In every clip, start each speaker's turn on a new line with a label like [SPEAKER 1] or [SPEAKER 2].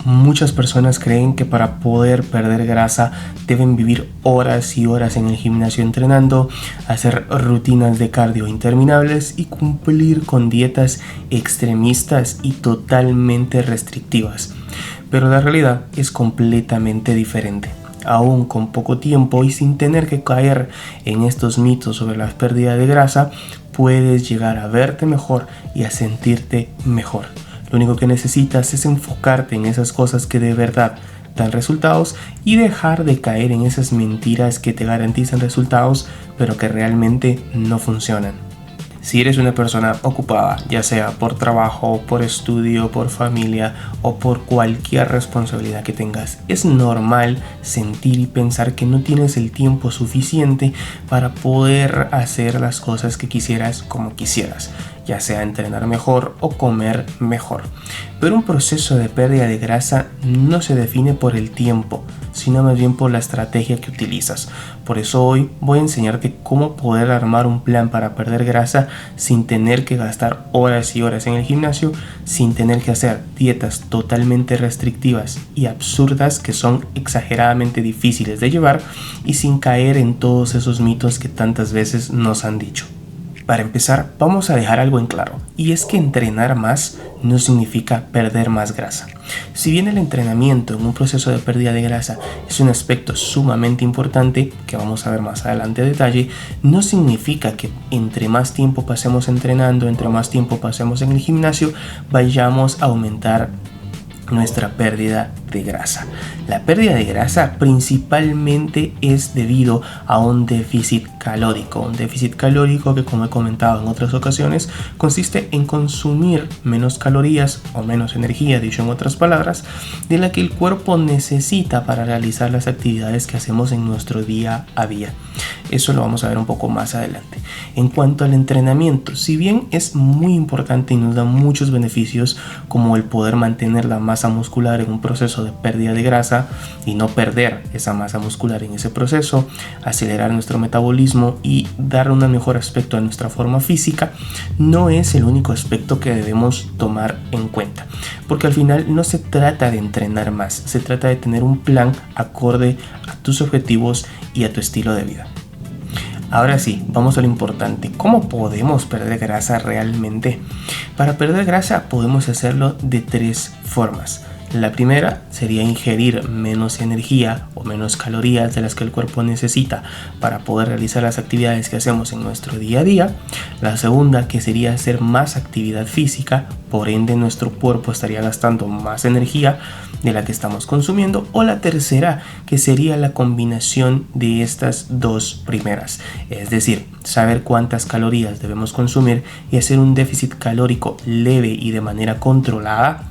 [SPEAKER 1] Muchas personas creen que para poder perder grasa deben vivir horas y horas en el gimnasio entrenando, hacer rutinas de cardio interminables y cumplir con dietas extremistas y totalmente restrictivas. Pero la realidad es completamente diferente. Aún con poco tiempo y sin tener que caer en estos mitos sobre la pérdida de grasa, puedes llegar a verte mejor y a sentirte mejor. Lo único que necesitas es enfocarte en esas cosas que de verdad dan resultados y dejar de caer en esas mentiras que te garantizan resultados, pero que realmente no funcionan. Si eres una persona ocupada, ya sea por trabajo, por estudio, por familia o por cualquier responsabilidad que tengas, es normal sentir y pensar que no tienes el tiempo suficiente para poder hacer las cosas que quisieras como quisieras, ya sea entrenar mejor o comer mejor. Pero un proceso de pérdida de grasa no se define por el tiempo, sino más bien por la estrategia que utilizas. Por eso hoy voy a enseñarte cómo poder armar un plan para perder grasa sin tener que gastar horas y horas en el gimnasio, sin tener que hacer dietas totalmente restrictivas y absurdas que son exageradamente difíciles de llevar y sin caer en todos esos mitos que tantas veces nos han dicho. Para empezar, vamos a dejar algo en claro, y es que entrenar más no significa perder más grasa. Si bien el entrenamiento en un proceso de pérdida de grasa es un aspecto sumamente importante, que vamos a ver más adelante a detalle, no significa que entre más tiempo pasemos entrenando, entre más tiempo pasemos en el gimnasio, vayamos a aumentar nuestra pérdida de grasa. La pérdida de grasa principalmente es debido a un déficit calórico que, como he comentado en otras ocasiones, consiste en consumir menos calorías o menos energía, dicho en otras palabras, de la que el cuerpo necesita para realizar las actividades que hacemos en nuestro día a día. Eso lo vamos a ver un poco más adelante. En cuanto al entrenamiento, si bien es muy importante y nos da muchos beneficios, como el poder mantener la masa muscular en un proceso de pérdida de grasa y no perder esa masa muscular en ese proceso, acelerar nuestro metabolismo y dar un mejor aspecto a nuestra forma física, no es el único aspecto que debemos tomar en cuenta, porque al final no se trata de entrenar más, se trata de tener un plan acorde a tus objetivos y a tu estilo de vida. Ahora sí, vamos a lo importante. ¿Cómo podemos perder grasa realmente? Para perder grasa podemos hacerlo de 3 formas. La primera sería ingerir menos energía o menos calorías de las que el cuerpo necesita para poder realizar las actividades que hacemos en nuestro día a día. La segunda, que sería hacer más actividad física, por ende nuestro cuerpo estaría gastando más energía de la que estamos consumiendo. O la tercera, que sería la combinación de estas 2 primeras, es decir, saber cuántas calorías debemos consumir y hacer un déficit calórico leve y de manera controlada,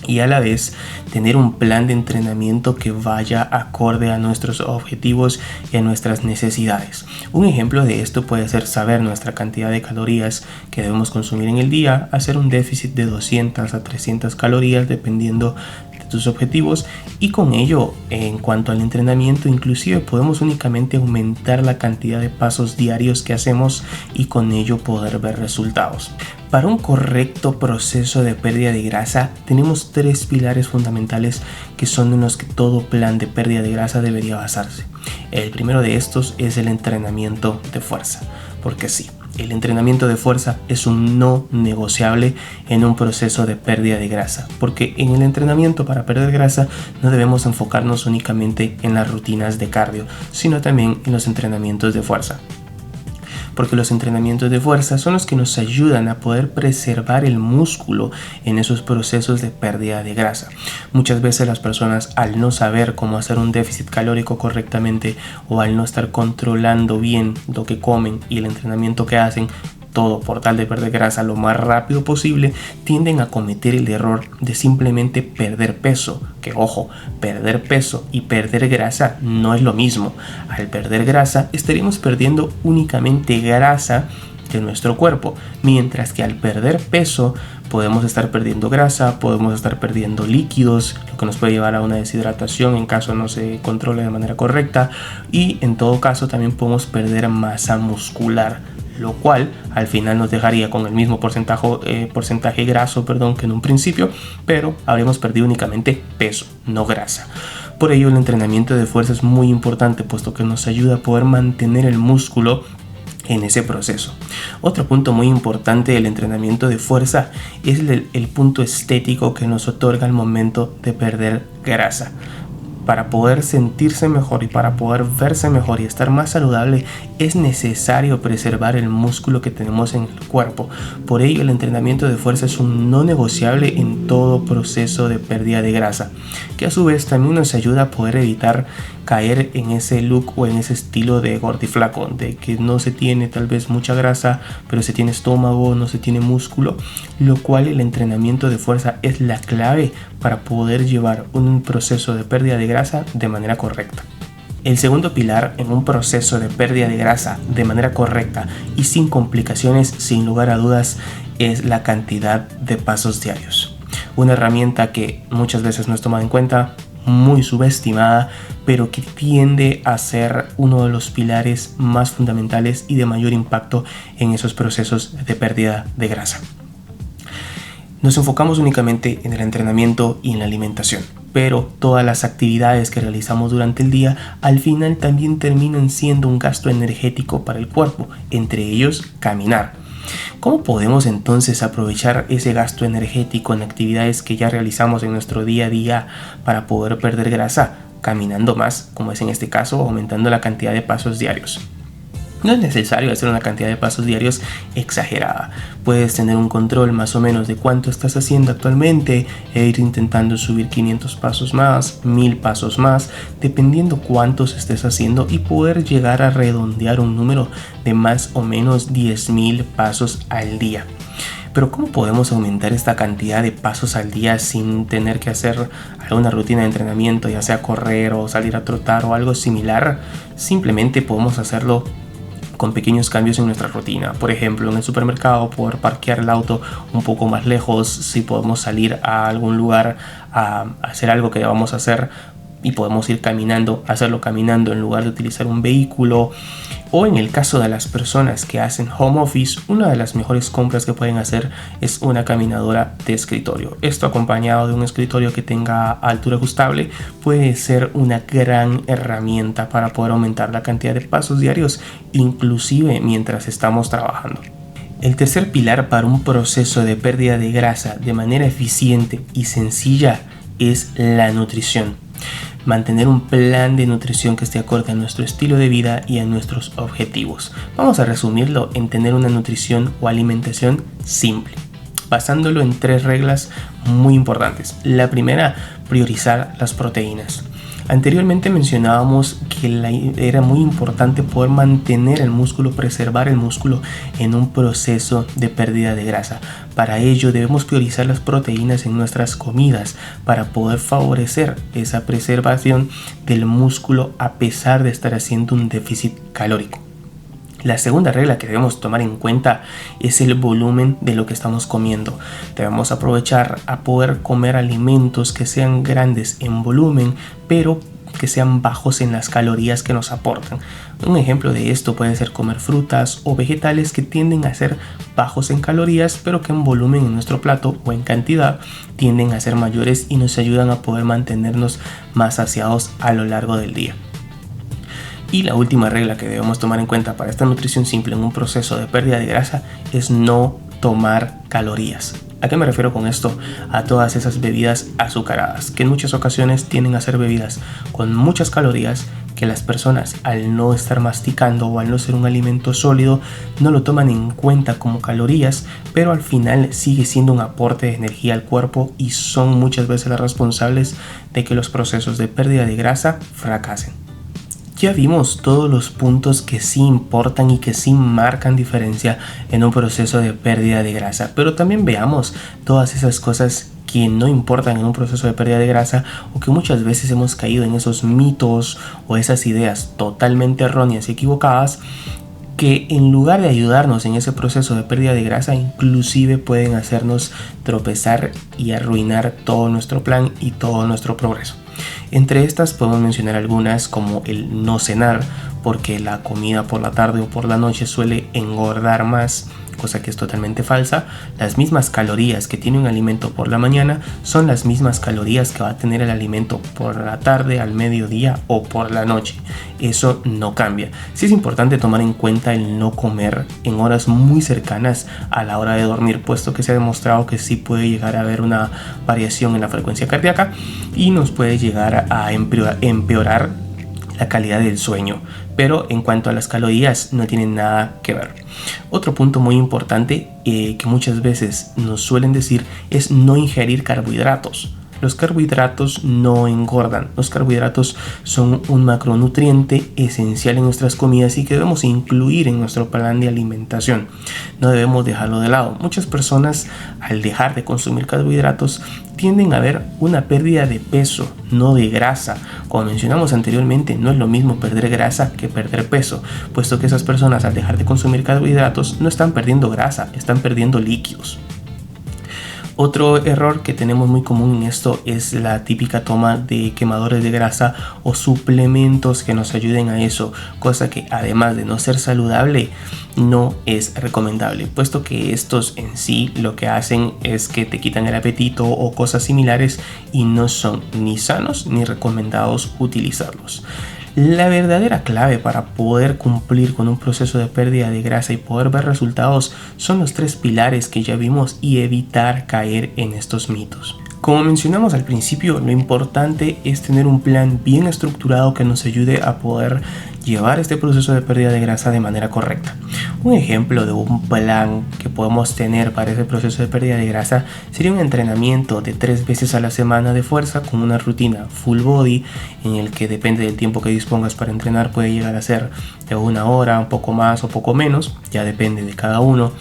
[SPEAKER 1] y a la vez tener un plan de entrenamiento que vaya acorde a nuestros objetivos y a nuestras necesidades. Un ejemplo de esto puede ser saber nuestra cantidad de calorías que debemos consumir en el día, hacer un déficit de 200 a 300 calorías dependiendo de tus objetivos, y con ello, en cuanto al entrenamiento, inclusive podemos únicamente aumentar la cantidad de pasos diarios que hacemos y con ello poder ver resultados. Para un correcto proceso de pérdida de grasa tenemos 3 pilares fundamentales que son en los que todo plan de pérdida de grasa debería basarse. El primero de estos es el entrenamiento de fuerza, porque sí, el entrenamiento de fuerza es un no negociable en un proceso de pérdida de grasa, porque en el entrenamiento para perder grasa no debemos enfocarnos únicamente en las rutinas de cardio, sino también en los entrenamientos de fuerza. Porque los entrenamientos de fuerza son los que nos ayudan a poder preservar el músculo en esos procesos de pérdida de grasa. Muchas veces las personas, al no saber cómo hacer un déficit calórico correctamente o al no estar controlando bien lo que comen y el entrenamiento que hacen, todo por tal de perder grasa lo más rápido posible, tienden a cometer el error de simplemente perder peso. Que ojo, perder peso y perder grasa no es lo mismo. Al perder grasa estaríamos perdiendo únicamente grasa de nuestro cuerpo, mientras que al perder peso podemos estar perdiendo grasa, podemos estar perdiendo líquidos, lo que nos puede llevar a una deshidratación en caso no se controle de manera correcta, y en todo caso también podemos perder masa muscular. lo cual al final nos dejaría con el mismo porcentaje graso, que en un principio, pero habremos perdido únicamente peso, no grasa. Por ello el entrenamiento de fuerza es muy importante, puesto que nos ayuda a poder mantener el músculo en ese proceso. Otro punto muy importante del entrenamiento de fuerza es el punto estético que nos otorga al momento de perder grasa. Para poder sentirse mejor y para poder verse mejor y estar más saludable, es necesario preservar el músculo que tenemos en el cuerpo. Por ello, el entrenamiento de fuerza es un no negociable en todo proceso de pérdida de grasa, que a su vez también nos ayuda a poder evitar caer en ese look o en ese estilo de gordiflaco, de que no se tiene tal vez mucha grasa, pero se tiene estómago, no se tiene músculo, lo cual el entrenamiento de fuerza es la clave para poder llevar un proceso de pérdida de grasa de manera correcta. El segundo pilar en un proceso de pérdida de grasa de manera correcta y sin complicaciones, sin lugar a dudas, es la cantidad de pasos diarios. Una herramienta que muchas veces no es tomada en cuenta, muy subestimada, pero que tiende a ser uno de los pilares más fundamentales y de mayor impacto en esos procesos de pérdida de grasa. Nos enfocamos únicamente en el entrenamiento y en la alimentación, pero todas las actividades que realizamos durante el día al final también terminan siendo un gasto energético para el cuerpo, entre ellos caminar. ¿Cómo podemos entonces aprovechar ese gasto energético en actividades que ya realizamos en nuestro día a día para poder perder grasa? Caminando más, como es en este caso, aumentando la cantidad de pasos diarios. No es necesario hacer una cantidad de pasos diarios exagerada. Puedes tener un control más o menos de cuánto estás haciendo actualmente e ir intentando subir 500 pasos más, 1000 pasos más, dependiendo cuántos estés haciendo, y poder llegar a redondear un número de más o menos 10.000 pasos al día. Pero ¿cómo podemos aumentar esta cantidad de pasos al día sin tener que hacer alguna rutina de entrenamiento, ya sea correr o salir a trotar o algo similar? Simplemente podemos hacerlo con pequeños cambios en nuestra rutina. Por ejemplo, en el supermercado, poder parquear el auto un poco más lejos. Si podemos salir a algún lugar a hacer algo que debamos hacer y podemos ir caminando, hacerlo caminando en lugar de utilizar un vehículo. O en el caso de las personas que hacen home office, una de las mejores compras que pueden hacer es una caminadora de escritorio. Esto, acompañado de un escritorio que tenga altura ajustable, puede ser una gran herramienta para poder aumentar la cantidad de pasos diarios, inclusive mientras estamos trabajando. El tercer pilar para un proceso de pérdida de grasa de manera eficiente y sencilla es la nutrición. Mantener un plan de nutrición que esté acorde a nuestro estilo de vida y a nuestros objetivos. Vamos a resumirlo en tener una nutrición o alimentación simple, basándolo en 3 reglas muy importantes. La primera, priorizar las proteínas. Anteriormente mencionábamos que era muy importante poder mantener el músculo, preservar el músculo en un proceso de pérdida de grasa. Para ello debemos priorizar las proteínas en nuestras comidas para poder favorecer esa preservación del músculo a pesar de estar haciendo un déficit calórico. La segunda regla que debemos tomar en cuenta es el volumen de lo que estamos comiendo. Debemos aprovechar a poder comer alimentos que sean grandes en volumen, pero que sean bajos en las calorías que nos aportan. Un ejemplo de esto puede ser comer frutas o vegetales que tienden a ser bajos en calorías, pero que en volumen en nuestro plato o en cantidad tienden a ser mayores y nos ayudan a poder mantenernos más saciados a lo largo del día. Y la última regla que debemos tomar en cuenta para esta nutrición simple en un proceso de pérdida de grasa es no tomar calorías. ¿A qué me refiero con esto? A todas esas bebidas azucaradas, que en muchas ocasiones tienden a ser bebidas con muchas calorías, que las personas, al no estar masticando o al no ser un alimento sólido, no lo toman en cuenta como calorías, pero al final sigue siendo un aporte de energía al cuerpo y son muchas veces las responsables de que los procesos de pérdida de grasa fracasen. Ya vimos todos los puntos que sí importan y que sí marcan diferencia en un proceso de pérdida de grasa, pero también veamos todas esas cosas que no importan en un proceso de pérdida de grasa, o que muchas veces hemos caído en esos mitos o esas ideas totalmente erróneas y equivocadas, que en lugar de ayudarnos en ese proceso de pérdida de grasa, inclusive pueden hacernos tropezar y arruinar todo nuestro plan y todo nuestro progreso. Entre estas podemos mencionar algunas como el no cenar, porque la comida por la tarde o por la noche suele engordar más, cosa que es totalmente falsa. Las mismas calorías que tiene un alimento por la mañana son las mismas calorías que va a tener el alimento por la tarde, al mediodía o por la noche. Eso no cambia. Sí es importante tomar en cuenta el no comer en horas muy cercanas a la hora de dormir, puesto que se ha demostrado que sí puede llegar a haber una variación en la frecuencia cardíaca y nos puede llegar a empeorar la calidad del sueño. Pero en cuanto a las calorías no tienen nada que ver. Otro punto muy importante que muchas veces nos suelen decir es no ingerir carbohidratos. Los carbohidratos no engordan. Los carbohidratos son un macronutriente esencial en nuestras comidas y que debemos incluir en nuestro plan de alimentación. No debemos dejarlo de lado. Muchas personas, al dejar de consumir carbohidratos, tienden a ver una pérdida de peso, no de grasa. Como mencionamos anteriormente, no es lo mismo perder grasa que perder peso, puesto que esas personas, al dejar de consumir carbohidratos, no están perdiendo grasa, están perdiendo líquidos. Otro error que tenemos muy común en esto es la típica toma de quemadores de grasa o suplementos que nos ayuden a eso, cosa que además de no ser saludable, no es recomendable, puesto que estos en sí lo que hacen es que te quitan el apetito o cosas similares y no son ni sanos ni recomendados utilizarlos. La verdadera clave para poder cumplir con un proceso de pérdida de grasa y poder ver resultados son los 3 pilares que ya vimos y evitar caer en estos mitos. Como mencionamos al principio, lo importante es tener un plan bien estructurado que nos ayude a poder llevar este proceso de pérdida de grasa de manera correcta. Un ejemplo de un plan que podemos tener para ese proceso de pérdida de grasa sería un entrenamiento de 3 veces a la semana de fuerza con una rutina full body en el que, depende del tiempo que dispongas para entrenar, puede llegar a ser de 1 hora, un poco más o poco menos, ya depende de cada uno.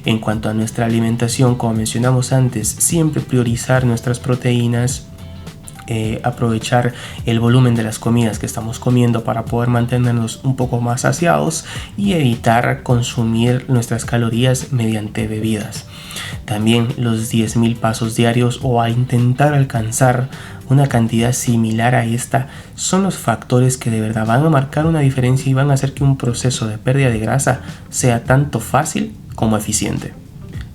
[SPEAKER 1] En cuanto a nuestra alimentación, como mencionamos antes, siempre priorizar nuestras proteínas, aprovechar el volumen de las comidas que estamos comiendo para poder mantenernos un poco más saciados y evitar consumir nuestras calorías mediante bebidas. También los 10.000 pasos diarios o a intentar alcanzar una cantidad similar a esta son los factores que de verdad van a marcar una diferencia y van a hacer que un proceso de pérdida de grasa sea tanto fácil como eficiente.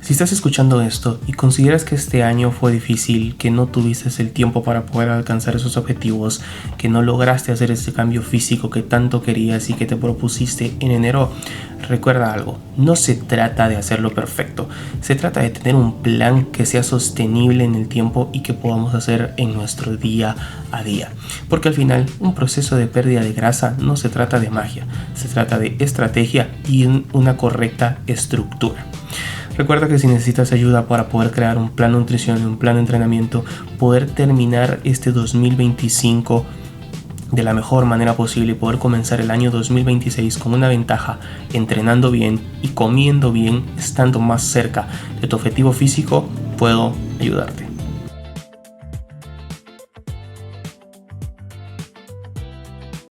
[SPEAKER 1] Si estás escuchando esto y consideras que este año fue difícil, que no tuviste el tiempo para poder alcanzar esos objetivos, que no lograste hacer ese cambio físico que tanto querías y que te propusiste en enero, recuerda algo, no se trata de hacerlo perfecto, se trata de tener un plan que sea sostenible en el tiempo y que podamos hacer en nuestro día a día. Porque al final, un proceso de pérdida de grasa no se trata de magia, se trata de estrategia y una correcta estructura. Recuerda que si necesitas ayuda para poder crear un plan de nutrición, un plan de entrenamiento, poder terminar este 2025 de la mejor manera posible y poder comenzar el año 2026 con una ventaja, entrenando bien y comiendo bien, estando más cerca de tu objetivo físico, puedo ayudarte.